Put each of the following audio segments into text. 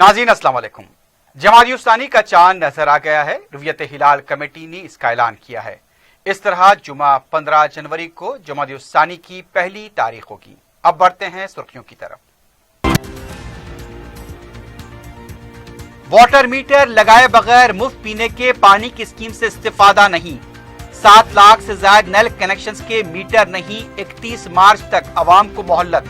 नाज़रीन अस्सलाम वालेकुम। जमात इस्लामी का चांद नजर आ गया है। रुवियत हिलाल कमेटी ने इसका ऐलान किया है। इस तरह जुमा 15 जनवरी को जमात इस्लामी की पहली तारीख होगी। अब बढ़ते हैं सुर्खियों की तरफ। वाटर मीटर लगाए बगैर मुफ्त पीने के पानी की स्कीम से इस्तिफादा नहीं। 7 लाख से ज्यादा नल कनेक्शंस के मीटर नहीं। 31 मार्च तक अवाम को मोहलत।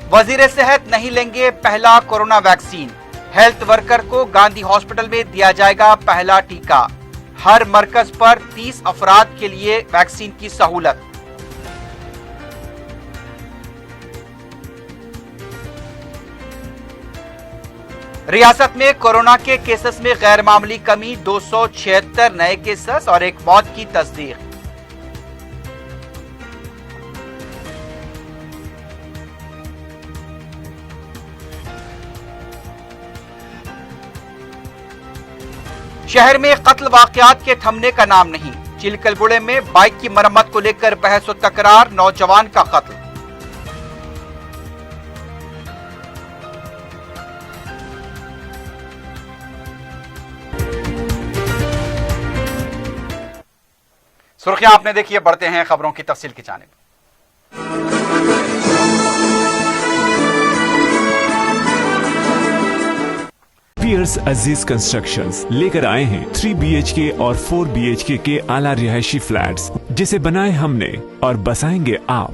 वजीर सेहत नहीं लेंगे पहला कोरोना वैक्सीन। हेल्थ वर्कर को गांधी हॉस्पिटल में दिया जाएगा पहला टीका। हर मरकज पर 30 अफराद के लिए वैक्सीन की सहूलत। रियासत में कोरोना के केसेस में गैर मामूली कमी। 276 नए केसेस और एक मौत की तस्दीक। शहर में कत्ल वाकयात के थमने का नाम नहीं। चिलकलगुड़े में बाइक की मरम्मत को लेकर बहस और तकरार। नौजवान का कत्ल। सुर्खियां आपने देखी है। बढ़ते हैं खबरों की तफसील की जानिब। पियर्स अजीज कंस्ट्रक्शंस लेकर आए हैं 3 BHK और 4 BHK के आला रिहायशी फ्लैट्स, जिसे बनाए हमने और बसाएंगे आप।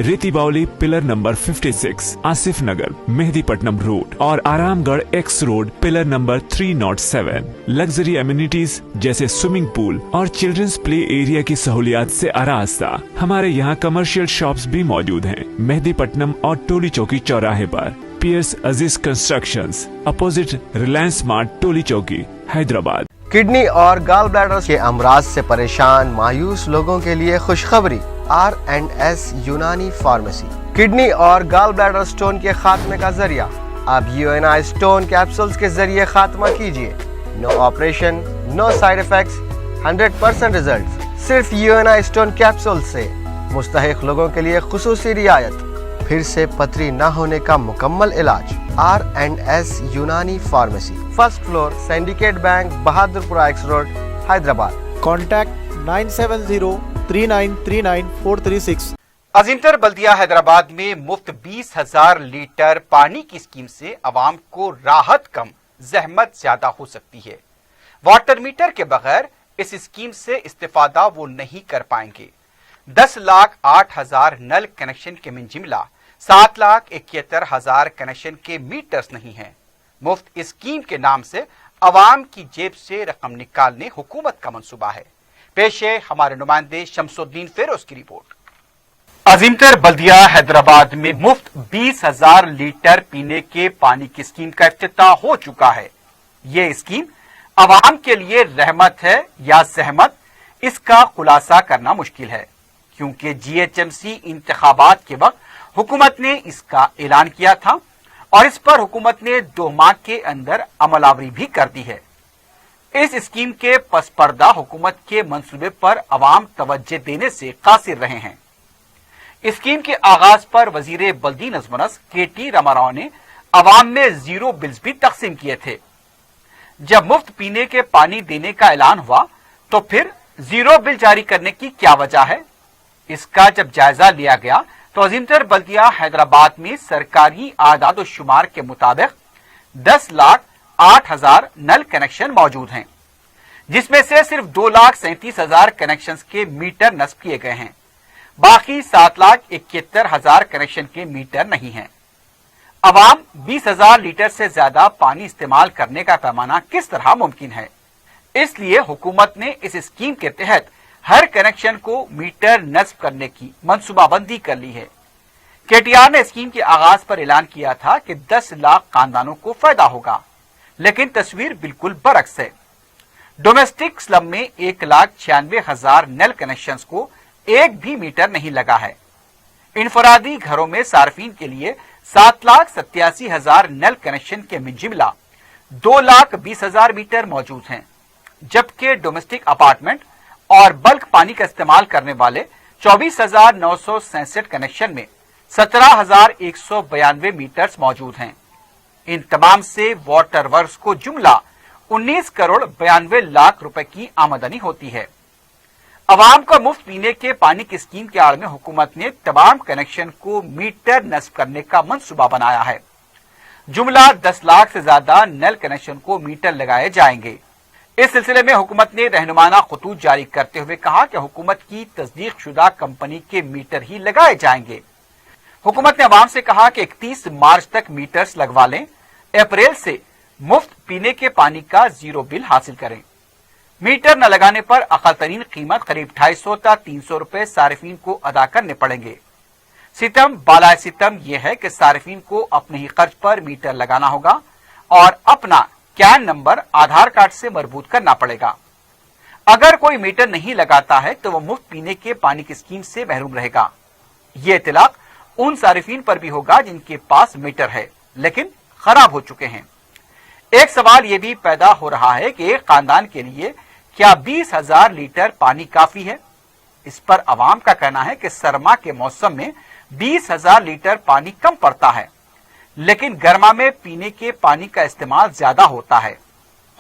रेती बावली पिलर नंबर 56, आसिफ नगर, मेहदीपट्टनम रोड और Aramghar x road pillar number 307। Luxury amenities जैसे स्विमिंग पूल और चिल्ड्रंस प्ले एरिया की सहूलियात से आरास्ता। हमारे यहाँ कमर्शियल शॉप्स भी मौजूद हैं। मेहदीपट्टनम और टोली चौकी चौराहे पर। पियर्स अजीज कंस्ट्रक्शंस, अपोजिट रिलायंस मार्ट, टोली चौकी, हैदराबाद। किडनी और गॉल ब्लैडर के अमराज से परेशान मायूस लोगों के लिए खुशखबरी। R&S यूनानी फार्मेसी किडनी और गॉल ब्लैडर स्टोन के खात्मे का जरिया। अब UNI स्टोन कैप्सूल्स के जरिए खात्मा कीजिए। No operation, no side effects, 100% result. सिर्फ UNI स्टोन कैप्सूल से मुस्तहिक लोगों के लिए खुसूसी रियायत। फिर से पथरी न होने का मुकम्मल इलाज। R&S यूनानी pharmacy, first floor, syndicate bank, Bahadurpura x road, Hyderabad. Contact 9703939436। अजीमतर बल्दिया हैदराबाद में मुफ्त 20,000 लीटर पानी की स्कीम से अवाम को राहत कम, जहमत ज्यादा हो सकती है। वाटर मीटर के बगैर इस स्कीम से इस्तिफादा वो नहीं कर पाएंगे। 10,08,000 नल कनेक्शन के मिन जिमला 7,71,000 कनेक्शन के मीटर्स नहीं हैं। मुफ्त स्कीम के नाम से अवाम की जेब से रकम निकालने हुकूमत का मंसूबा है। पेश है हमारे नुमाइंदे शमसुद्दीन फेरोज की रिपोर्ट। अजीमतर बल्दिया हैदराबाद में मुफ्त 20,000 लीटर पीने के पानी की स्कीम का इफ्तिताह हो चुका है। ये स्कीम अवाम के लिए रहमत है या सहमत, इसका खुलासा करना मुश्किल है, क्योंकि GHMC इंतखाबात के वक्त हुकूमत ने इसका ऐलान किया था और इस पर हुकूमत ने 2 माह के अंदर अमलावरी भी कर दी है। इस स्कीम के पस पर्दा हुकूमत के मंसूबे पर अवाम तवज्जो देने से कासिर रहे हैं। स्कीम के आगाज पर वजीर बल्दी नज़्म-ओ-नस्क KT रामाराव ने अवाम में जीरो बिल्स भी तकसीम किए थे। जब मुफ्त पीने के पानी देने का ऐलान हुआ तो फिर जीरो बिल जारी करने की क्या वजह है? इसका जब जायजा लिया गया तो अजीमतर बल्दिया हैदराबाद में सरकारी आदाद शुमार के मुताबिक 10,08,000 नल कनेक्शन मौजूद हैं, जिसमें से सिर्फ 2,37,000 कनेक्शन के मीटर नस्ब किए गए हैं। बाकी 7,71,000 कनेक्शन के मीटर नहीं हैं। अवाम 20,000 लीटर से ज्यादा पानी इस्तेमाल करने का पैमाना किस तरह मुमकिन है? इसलिए हुकूमत ने इस स्कीम के तहत हर कनेक्शन को मीटर नस्ब करने की मंसूबाबंदी कर ली है। KTR ने स्कीम के आगाज पर ऐलान किया था कि 10 लाख खानदानों को फायदा होगा, लेकिन तस्वीर बिल्कुल बरक्स है। डोमेस्टिक स्लम में 1,96,000 नल कनेक्शंस को एक भी मीटर नहीं लगा है। इनफरादी घरों में सार्फिन के लिए 7,87,000 नल कनेक्शन के मिजिमला 2,20,000 मीटर मौजूद हैं, जबकि डोमेस्टिक अपार्टमेंट और बल्क पानी का इस्तेमाल करने वाले 24,967 कनेक्शन में 17,192 मीटर्स मौजूद हैं। इन तमाम से वाटर वर्क्स को जुमला 19 करोड़ 92 लाख रुपए की आमदनी होती है। अवाम को मुफ्त पीने के पानी की स्कीम के आड़ में हुकूमत ने तमाम कनेक्शन को मीटर नस्ब करने का मंसूबा बनाया है। जुमला 10 लाख से ज्यादा नल कनेक्शन को मीटर लगाए जाएंगे। इस सिलसिले में हुकूमत ने रहनुमाना खतूत जारी करते हुए कहा कि हुकूमत की तस्दीक शुदा कंपनी के मीटर ही लगाए जाएंगे। हुकूमत ने अवाम से कहा कि 31 मार्च तक मीटर्स लगवा लें, अप्रैल से मुफ्त पीने के पानी का जीरो बिल हासिल करें। मीटर न लगाने पर अकल तरीन कीमत करीब 250 था 300 रुपए सारिफीन को अदा करने पड़ेंगे। सितम बाला सितम यह है कि सारिफीन को अपने ही खर्च पर मीटर लगाना होगा और अपना कैन नंबर आधार कार्ड से मरबूत करना पड़ेगा। अगर कोई मीटर नहीं लगाता है तो वह मुफ्त पीने के पानी की स्कीम से महरूम रहेगा। ये इतलाक उन सारिफीन पर भी होगा जिनके पास मीटर है लेकिन खराब हो चुके हैं। एक सवाल यह भी पैदा हो रहा है कि एक खानदान के लिए क्या 20,000 लीटर पानी काफी है? इस पर अवाम का कहना है कि सरमा के मौसम में 20,000 लीटर पानी कम पड़ता है, लेकिन गर्मा में पीने के पानी का इस्तेमाल ज्यादा होता है।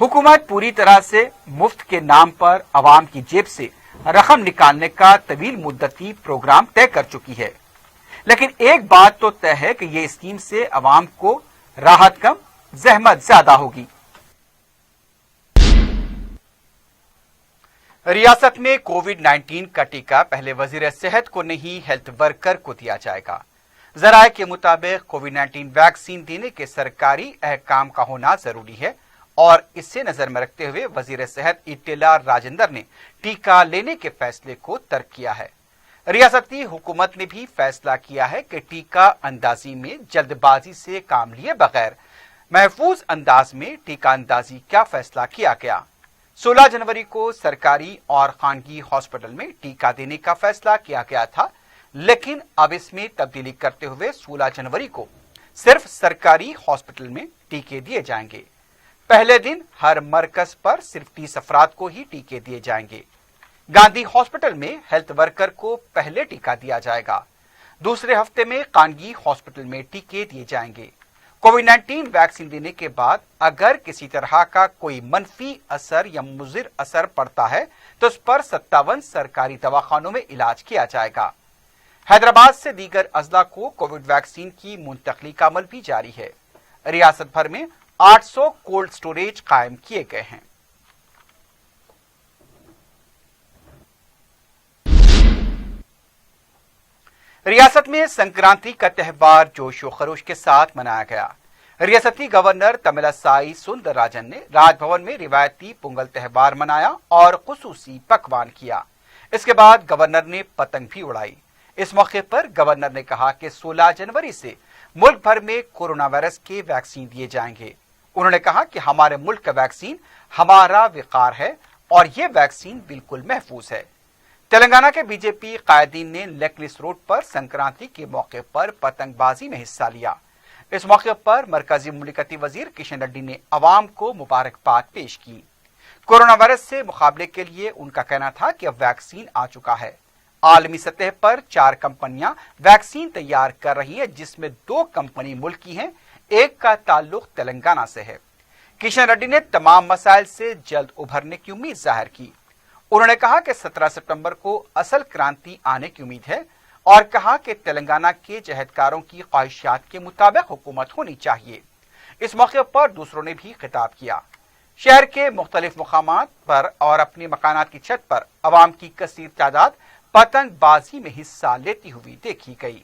हुकूमत पूरी तरह से मुफ्त के नाम पर अवाम की जेब से रकम निकालने का तवील मुद्दती प्रोग्राम तय कर चुकी है, लेकिन एक बात तो तय है कि ये स्कीम से अवाम को राहत कम जहमत ज्यादा होगी। रियासत में कोविड-19 का टीका पहले वजीर सेहत को नहीं हेल्थ वर्कर को दिया जाएगा। जराये के मुताबिक कोविड-19 वैक्सीन देने के सरकारी अहकाम का होना जरूरी है और इसे नजर में रखते हुए वजीर सेहत इटेला राजेंद्र ने टीका लेने के फैसले को तर्क किया है। रियासती हुकूमत ने भी फैसला किया है कि टीका अंदाजी में जल्दबाजी से काम लिए बगैर महफूज अंदाज में टीका अंदाजी का फैसला किया गया। 16 जनवरी को सरकारी और खानगी हॉस्पिटल में टीका देने का फैसला किया गया था, लेकिन अब इसमें तब्दीली करते हुए 16 जनवरी को सिर्फ सरकारी हॉस्पिटल में टीके दिए जाएंगे। पहले दिन हर मरकज पर सिर्फ 30 अफराद को ही टीके दिए जाएंगे। गांधी हॉस्पिटल में हेल्थ वर्कर को पहले टीका दिया जाएगा। दूसरे हफ्ते में खानगी हॉस्पिटल में टीके दिए जाएंगे। कोविड-19 वैक्सीन देने के बाद अगर किसी तरह का कोई मनफी असर या मुजिर असर पड़ता है तो उस पर 57 सरकारी दवाखानों में इलाज किया जाएगा। हैदराबाद से दीगर अजला को कोविड वैक्सीन की मुंतकली का अमल भी जारी है। रियासत भर में 800 कोल्ड स्टोरेज कायम किए गए हैं। रियासत में संक्रांति का त्यौहार जोशो खरोश के साथ मनाया गया। रियासती गवर्नर तमिलसाई सुंदरराजन ने राजभवन में रिवायती पोंगल त्यौहार मनाया और खुसूसी पकवान किया। इसके बाद गवर्नर ने पतंग भी उड़ाई। इस मौके पर गवर्नर ने कहा कि 16 जनवरी से मुल्क भर में कोरोना वायरस के वैक्सीन दिए जाएंगे। उन्होंने कहा कि हमारे मुल्क का वैक्सीन हमारा विकार है और ये वैक्सीन बिल्कुल महफूज है। तेलंगाना के बीजेपी कायदीन ने नेकलेस रोड पर संक्रांति के मौके पर पतंगबाजी में हिस्सा लिया। इस मौके पर मरकजी मुमलिकती वजीर किशन रेड्डी ने अवाम को मुबारकबाद पेश की। कोरोना वायरस से मुकाबले के लिए उनका कहना था कि अब वैक्सीन आ चुका है। आलमी सतह पर 4 कंपनियां वैक्सीन तैयार कर रही है, जिसमें 2 कंपनी मुल्क की हैं, एक का ताल्लुक तेलंगाना से है। किशन रेड्डी ने तमाम मसाइल से जल्द उभरने की उम्मीद जाहिर की। उन्होंने कहा कि 17 सितंबर को असल क्रांति आने की उम्मीद है और कहा कि तेलंगाना के जहदकारों की ख्वाहिशात के मुताबिक हुकूमत होनी चाहिए। इस मौके पर दूसरों ने भी खिताब किया। शहर के मुख्तलिफ मकामात पर और अपने मकानात की छत पर अवाम की कसीर तादाद पतंगबाजी में हिस्सा लेती हुई देखी गई।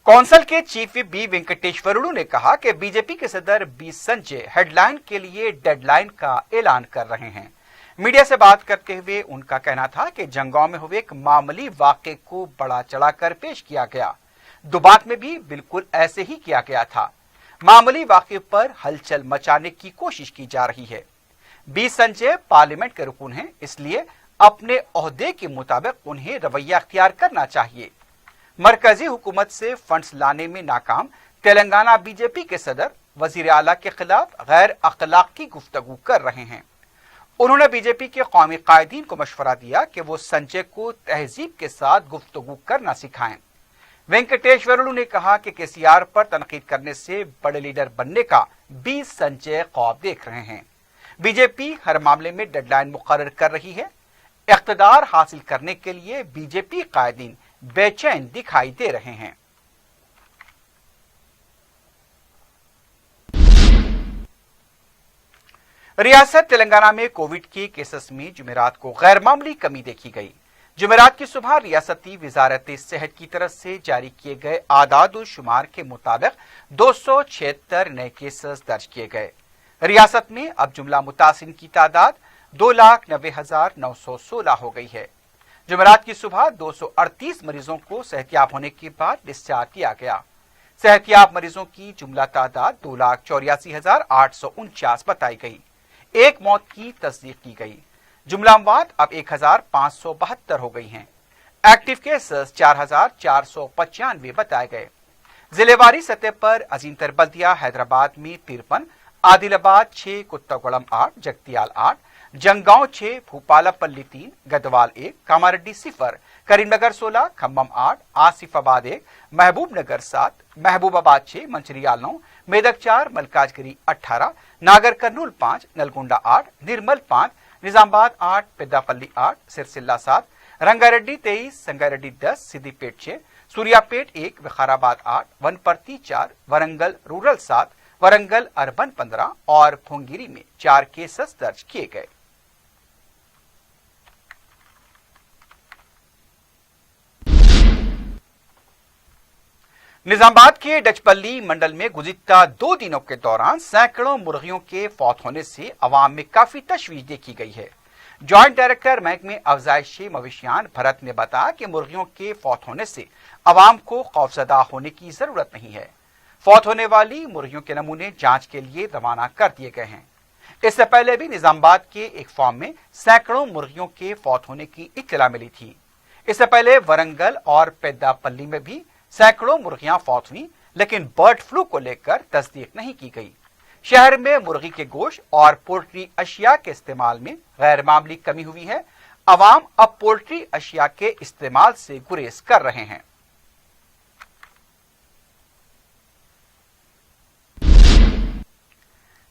कौंसल के चीफ विप बी वेंकटेश्वरुलु ने कहा कि बीजेपी के सदर बी संजय हेडलाइन के लिए डेडलाइन का ऐलान कर रहे हैं। मीडिया से बात करते हुए उनका कहना था कि जंगांव में हुए एक मामूली वाक़े को बड़ा चढ़ाकर पेश किया गया। दुबाक में भी बिल्कुल ऐसे ही किया गया था। मामूली वाक़े पर हलचल मचाने की कोशिश की जा रही है। बी संजय पार्लियामेंट के रुकन हैं, इसलिए अपने ओहदे के मुताबिक उन्हें रवैया अख्तियार करना चाहिए। मरकजी हुकूमत से फंड्स लाने में नाकाम तेलंगाना बीजेपी के सदर वजीर आला के खिलाफ गैर अखलाकी गुफ्तगू कर रहे हैं। उन्होंने बीजेपी के कौमी कायदीन को मशवरा दिया कि वो संजय को तहजीब के साथ गुफ्तगू करना सिखाएं। वेंकटेश्वरलू ने कहा कि केसीआर पर तनकीद करने से बड़े लीडर बनने का भी संजय ख्वाब देख रहे हैं। बीजेपी हर मामले में डेडलाइन मुकर्रर कर रही है। इख्तिदार हासिल करने के लिए बीजेपी कायदीन बेचैन दिखाई दे रहे हैं। रियासत तेलंगाना में कोविड के केसेस में जुमेरात को गैर मामूली कमी देखी गई। जुमेरात की सुबह रियासती विजारत सेहत की तरफ से जारी किए गए आदाद शुमार के मुताबिक 276 नए केसेस दर्ज किए गए। रियासत में अब जुमला मुतासिन की तादाद 2,90,916 हो गई है। जुमेरात की सुबह 238 मरीजों को सेहतियाब होने के बाद डिस्चार्ज किया गया। सेहतियाब मरीजों की जुमला तादाद 2,84,849 बताई गई। एक मौत की तस्दीक की गई। जुमला अमवात अब 1,572 हो गई हैं। एक्टिव केसेस 4,495 बताए गए। जिलेवारी सतह पर अजीमतर बल्दिया हैदराबाद में 53, आदिलाबाद 6, कुत्तागुड़म 8, जगतियाल 8, जंगांव 6, भूपालपल्ली 3, गदवाल 1, कामारेड्डी 0, करीमनगर 16, खम्मम 8, आसिफाबाद 1, महबूबनगर 7, महबूबाबाद 6, मंचिरियाल 9, मेदक 4, मलकाजगिरी 18, नागर कर्नूल 5, नलगोंडा 8, निर्मल 5, निजामाबाद 8, पेद्दापल्ली 8, सिरसिल्ला 7, रंगारेड्डी 23, संगारेड्डी 10, सिद्दीपेट 6, सूर्यापेट 1, विकाराबाद 8, वनपर्ती 4, वरंगल रूरल 7, वरंगल अर्बन 15 और भोंगिरी में 4 केसेस दर्ज किए गए। निजामाबाद के डचपल्ली मंडल में गुज़िश्ता 2 दिनों के दौरान सैकड़ों मुर्गियों के फौत होने से अवाम में काफी तशवीश देखी गई है। जॉइंट डायरेक्टर महकमे अफजाइशी मवेशियान भरत ने बताया कि मुर्गियों के फौत होने से अवाम को खौफजदा होने की जरूरत नहीं है। फौत होने वाली मुर्गियों के नमूने जांच के लिए रवाना कर दिए गए हैं। इससे पहले भी निजामाबाद के एक फार्म में सैकड़ों मुर्गियों के फौत होने की इत्तला मिली थी। इससे पहले वरंगल और पेद्दापल्ली में भी सैकड़ों मुर्गियां फौत हुई, लेकिन बर्ड फ्लू को लेकर तस्दीक नहीं की गई। शहर में मुर्गी के गोश्त और पोल्ट्री अशिया के इस्तेमाल में गैर मामूली कमी हुई है। अवाम अब पोल्ट्री अशिया के इस्तेमाल से गुरेज कर रहे हैं।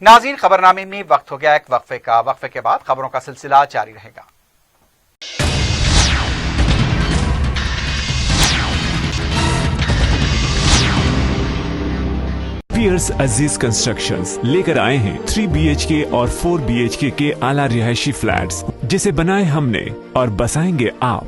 नाज़रीन, खबरनामे में वक्त हो गया एक वक्फे का। वक्फे के बाद खबरों का सिलसिला जारी रहेगा। पियर्स अजीज कंस्ट्रक्शंस लेकर आए हैं 3 BHK और 4 BHK के आला रिहायशी फ्लैट्स, जिसे बनाए हमने और बसाएंगे आप।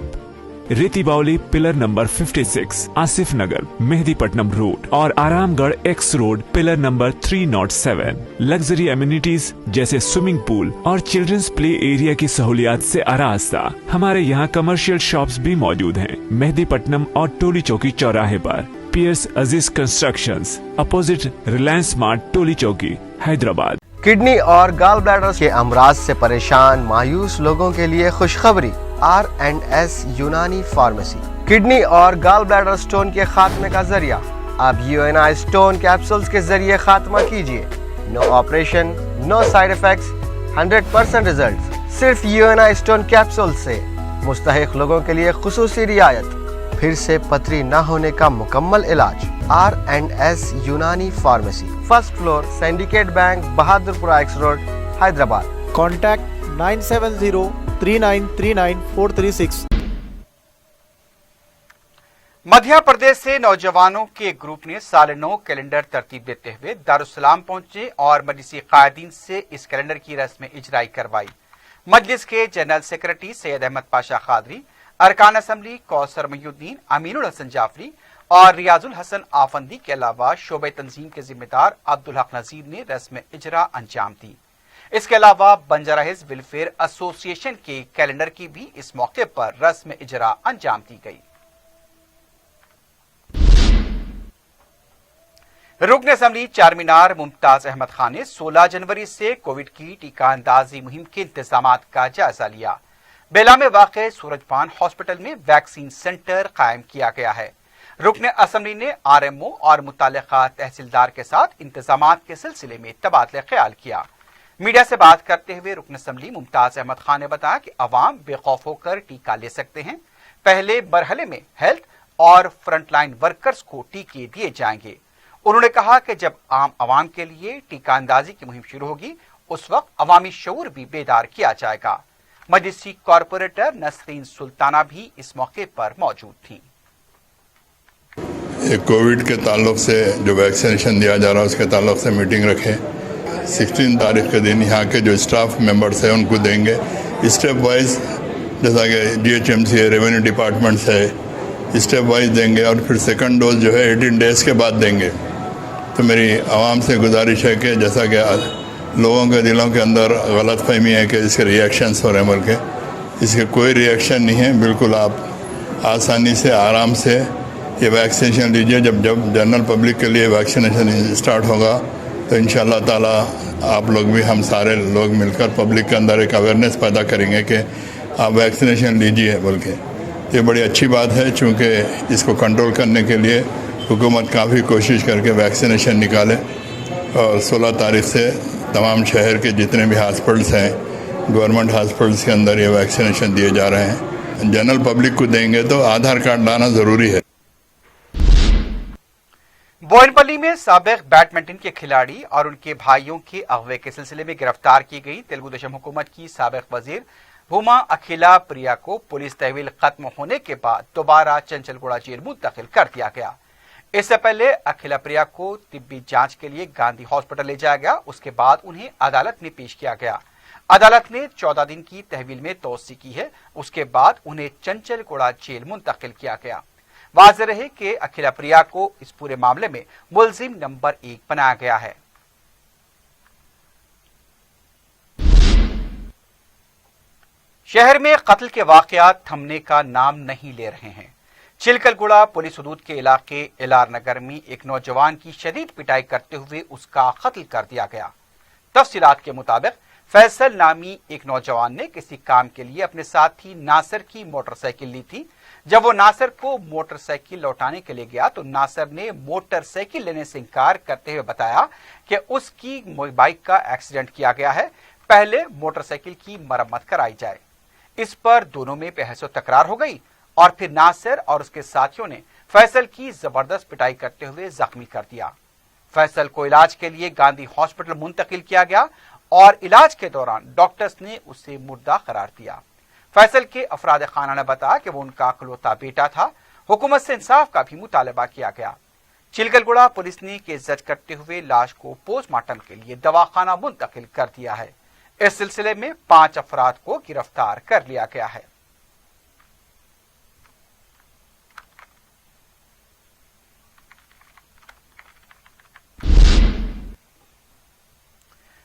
रेती बावली पिलर नंबर 56, आसिफ नगर, मेहदीपट्टनम रोड और Aramghar x road pillar number 307। Luxury amenities जैसे स्विमिंग पूल और चिल्ड्रंस प्ले एरिया की सहूलियात से आरास्ता। हमारे यहाँ कमर्शियल शॉप्स भी मौजूद हैं मेहदीपट्टनम और टोली चौकी चौराहे पर। पियर्स अजीज कंस्ट्रक्शंस, अपोजिट रिलायंस स्मार्ट, टोली चौकी, हैदराबाद। किडनी और गाल ब्लैडर के अमराज से परेशान मायूस लोगों के लिए खुशखबरी। R&S यूनानी फार्मेसी किडनी और गाल ब्लैडर स्टोन के खात्मे का जरिया। अब UNI स्टोन कैप्सूल्स के जरिए खात्मा कीजिए। No operation, no side effects, 100% result. सिर्फ UNI स्टोन कैप्सूल से मुस्तहिक लोगों के लिए खुसूसी रियायत। फिर से पथरी न होने का मुकम्मल इलाज। R&S यूनानी pharmacy, first floor, syndicate bank, Bahadurpura x road, Hyderabad. Contact 970-3939-436। Madhya Pradesh से नौजवानों के ग्रुप ने साल 9 कैलेंडर तरतीब देते हुए दारुसलाम पहुंचे और मजलिसी कायदीन से इस कैलेंडर की रस्म इजराई करवाई। मजलिस के जनरल सेक्रेटरी सैयद अहमद पाशा खादरी, अरकान असम्बली कौसर मयूद्दीन, अमीनुल हसन जाफरी और रियाजुल हसन आफंदी के अलावा शोबे तंजीम के जिम्मेदार अब्दुल हक नजीर ने रस्म इजरा अंजाम दी। इसके अलावा बंजारा हिल्स वेलफेयर एसोसिएशन के कैलेंडर की भी इस मौके पर रस्म इजरा अंजाम दी गई। रुकन असम्बली चारमीनार मुमताज अहमद खान ने 16 जनवरी से कोविड की टीका अंदाजी मुहिम के इंतजाम का जायजा लिया। बेला में वाक़ सूरजपान हॉस्पिटल में वैक्सीन सेंटर कायम किया गया है। रुकन असम्बली ने RMO और मुताल्लिका तहसीलदार के साथ इंतजामात के सिलसिले में तबादला ख्याल किया। मीडिया से बात करते हुए रुकन असम्बली मुमताज अहमद खान ने बताया कि अवाम बेखौफ होकर टीका ले सकते हैं। पहले मरहले में हेल्थ और फ्रंटलाइन वर्कर्स को टीके दिए जाएंगे। उन्होंने कहा कि जब आम आवाम के लिए टीका अंदाजी की मुहिम शुरू होगी उस वक्त अवामी शऊर भी बेदार किया जाएगा। मजलिसी कॉरपोरेटर नसरीन सुल्ताना भी इस मौके पर मौजूद थी। कोविड के ताल्लुक से जो वैक्सीनेशन दिया जा रहा है उसके ताल्लुक से मीटिंग रखे। 16 तारीख के दिन यहाँ के जो स्टाफ मेंबर्स हैं उनको देंगे स्टेप वाइज, जैसा कि DHMC है, रेवेन्यू डिपार्टमेंट है, स्टेप वाइज देंगे और फिर सेकंड डोज जो है 18 डेज के बाद देंगे। तो मेरी आवाम से गुजारिश है कि जैसा कि लोगों के दिलों के अंदर गलत फहमी है कि इसके रिएक्शंस हो रहे हैं, बल्कि इसके कोई रिएक्शन नहीं है। बिल्कुल आप आसानी से आराम से ये वैक्सीनेशन लीजिए। जब जनरल पब्लिक के लिए वैक्सीनेशन स्टार्ट होगा तो इंशाअल्लाह ताला आप लोग भी, हम सारे लोग मिलकर पब्लिक के अंदर एक अवेयरनेस पैदा करेंगे कि आप वैक्सीनेशन लीजिए बोल के। ये बड़ी अच्छी बात है, चूँकि इसको कंट्रोल करने के लिए हुकूमत काफ़ी कोशिश करके वैक्सीनेशन निकाले और 16 तारीख से तमाम शहर के जितने भी हॉस्पिटल्स हैं, गवर्नमेंट हॉस्पिटल्स के अंदर ये वैक्सीनेशन दिए जा रहे हैं। जनरल पब्लिक को देंगे तो आधार कार्ड लाना ज़रूरी है। बोयनपल्ली में साबिक बैडमिंटन के खिलाड़ी और उनके भाइयों के अगवे के सिलसिले में गिरफ्तार की गई तेलुगु देशम हुकूमत की साबिक वजीर भूमा अखिला प्रिया को पुलिस तहवील खत्म होने के बाद दोबारा चंचलगुड़ा जेल मुंतकिल कर दिया गया। इससे पहले अखिला प्रिया को तिब्बी जांच के लिए गांधी हॉस्पिटल ले जाया गया। उसके बाद उन्हें अदालत में पेश किया गया। अदालत ने 14 दिन की तहवील में तोसी की है। उसके बाद उन्हें चंचलगुड़ा जेल मुंतकिल किया गया। वाज़ेह रहे कि अखिला प्रिया को इस पूरे मामले में मुलजिम नंबर 1 बनाया गया है। शहर में कत्ल के वाकयात थमने का नाम नहीं ले रहे हैं। चिलकलगुड़ा पुलिस हदूद के इलाके एलार नगर में एक नौजवान की शदीद पिटाई करते हुए उसका कत्ल कर दिया गया। तफसीलात के मुताबिक फैसल नामी एक नौजवान ने किसी काम के लिए अपने साथी नासिर की मोटरसाइकिल ली थी। जब वो नासिर को मोटरसाइकिल लौटाने के लिए गया तो नासिर ने मोटरसाइकिल लेने से इनकार करते हुए बताया कि उसकी बाइक का एक्सीडेंट किया गया है, पहले मोटरसाइकिल की मरम्मत कराई जाए। इस पर दोनों में बहस तकरार हो गई और फिर नासिर और उसके साथियों ने फैसल की जबरदस्त पिटाई करते हुए जख्मी कर दिया। फैसल को इलाज के लिए गांधी हॉस्पिटल मुंतकिल किया गया और इलाज के दौरान डॉक्टर्स ने उसे मुर्दा करार दिया। फैसल के अफराद खाना ने बताया कि वो उनका इकलौता बेटा था। हुकूमत से इंसाफ का भी मुतालबा किया गया। चिलकलगुड़ा पुलिस ने केस दर्ज करते हुए लाश को पोस्टमार्टम के लिए दवाखाना मुंतकिल कर दिया है। इस सिलसिले में 5 अफराद को गिरफ्तार कर लिया गया है।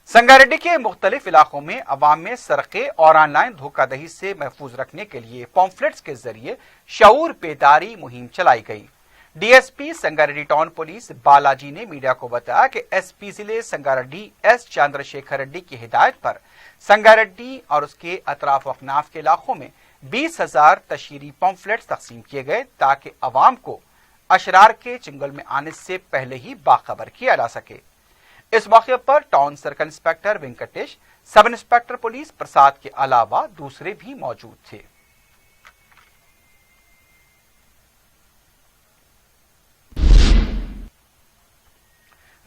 संगारेड्डी के मुख्तलिफ इलाकों में अवाम में सरके और ऑनलाइन धोखाधड़ी से महफूज रखने के लिए पॉम्फलेट्स के जरिए शऊर बेदारी मुहिम चलाई गई। DSP Sangareddy town police Balaji ने मीडिया को बताया कि एसपी जिले संगारेड्डी एस चंद्रशेखर रेड्डी की हिदायत पर संगारेड्डी और उसके अतराफ अखनाफ के इलाकों में 20,000 तशहीरी पॉम्फलेट्स तकसीम किए गए ताकि अवाम को अशरार के चंगुल में आने से पहले ही बाखबर किया जा सके। इस मौके पर town circle inspector Venkatesh, sub inspector police प्रसाद के अलावा दूसरे भी मौजूद थे।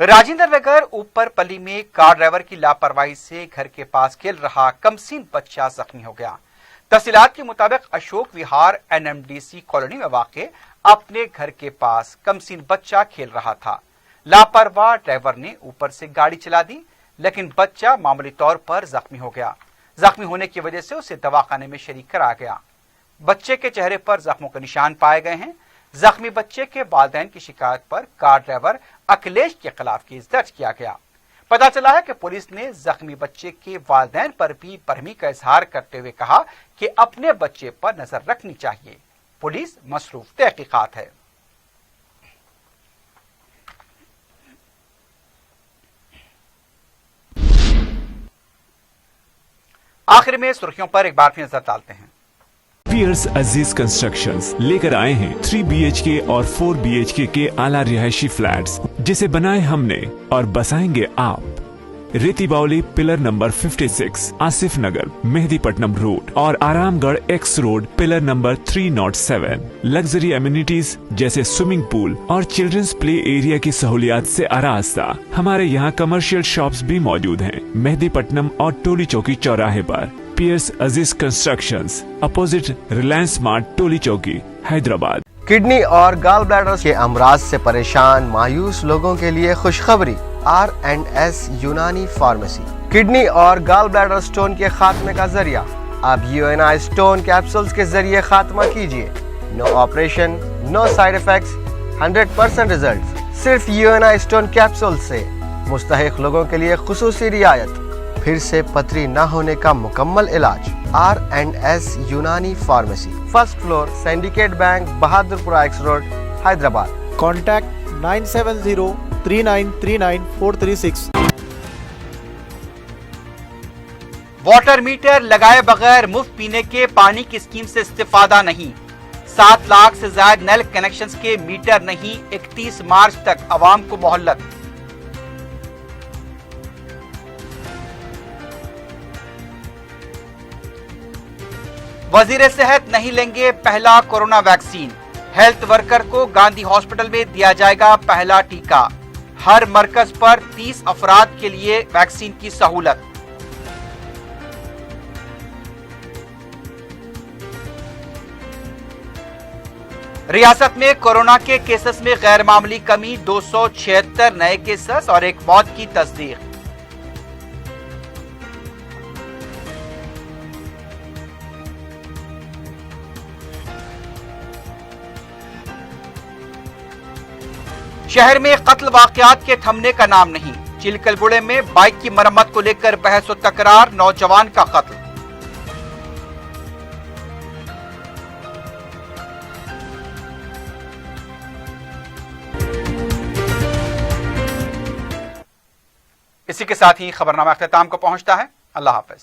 राजेंद्र नगर ऊपर पल्ली में कार ड्राइवर की लापरवाही से घर के पास खेल रहा कमसीन बच्चा जख्मी हो गया। तफसीलात के मुताबिक अशोक विहार NMDC कॉलोनी में वाक़े अपने घर के पास कमसीन बच्चा खेल रहा था। लापरवाह ड्राइवर ने ऊपर से गाड़ी चला दी, लेकिन बच्चा मामूली तौर पर जख्मी हो गया। जख्मी होने की वजह से उसे दवाखाने में शरीक करा गया। बच्चे के चेहरे पर जख्मों के निशान पाए गए हैं। जख्मी बच्चे के वालिदैन की शिकायत पर कार ड्राइवर अखिलेश के खिलाफ केस दर्ज किया गया। पता चला है कि पुलिस ने जख्मी बच्चे के वालिदैन पर भी बरहमी का इजहार करते हुए कहा कि अपने बच्चे पर नजर रखनी चाहिए। पुलिस मसरूफ तहकीकात है। आखिर में सुर्खियों पर एक बार फिर नजर डालते हैं। पियर्स अजीज कंस्ट्रक्शंस लेकर आए हैं 3 BHK और 4 BHK के आला रिहायशी फ्लैट्स, जिसे बनाए हमने और बसाएंगे आप। रेती बावली पिलर नंबर 56, आसिफ नगर, मेहदीपट्टनम रोड और Aramghar x road pillar number 307। Luxury amenities जैसे स्विमिंग पूल और चिल्ड्रंस प्ले एरिया की सहूलियात से आरास्ता। हमारे यहाँ कमर्शियल शॉप्स भी मौजूद हैं मेहदीपट्टनम और टोली चौकी चौराहे पर। पियर्स अजीज कंस्ट्रक्शंस, अपोजिट रिलायंस स्मार्ट, टोली चौकी, हैदराबाद। किडनी और गॉल ब्लैडर के अमराज से परेशान मायूस लोगों के लिए खुशखबरी। R&S यूनानी फार्मेसी किडनी और गॉल ब्लैडर स्टोन के खात्मे का जरिया। अब UNI स्टोन कैप्सूल्स के जरिए खात्मा कीजिए। No operation, no side effects, 100% result. सिर्फ UNI स्टोन कैप्सूल से मुस्तहिक लोगों के लिए खुसूसी रियायत। फिर से पथरी न होने का मुकम्मल इलाज। R&S यूनानी pharmacy, first floor, syndicate bank, Bahadurpura x road, Hyderabad. Contact 970-3939-436. Water meter लगाए बगैर मुफ्त पीने के पानी की स्कीम से इस्तेफादा नहीं। 7 लाख से ज्यादा नल कनेक्शंस के मीटर नहीं। 31 मार्च तक अवाम को मोहलत। वजीर सेहत नहीं लेंगे पहला कोरोना वैक्सीन। हेल्थ वर्कर को गांधी हॉस्पिटल में दिया जाएगा पहला टीका। हर मरकज पर 30 अफराद के लिए वैक्सीन की सहूलत। रियासत में कोरोना के केसेस में गैर मामूली कमी। 276 नए केसेस और एक मौत की तस्दीक। शहर में कत्ल वाकयात के थमने का नाम नहीं। चिलकलबुड़े में बाइक की मरम्मत को लेकर बहस और तकरार, नौजवान का कत्ल। इसी के साथ ही खबरनामा अख्ताम को पहुंचता है। अल्लाह हाफिज।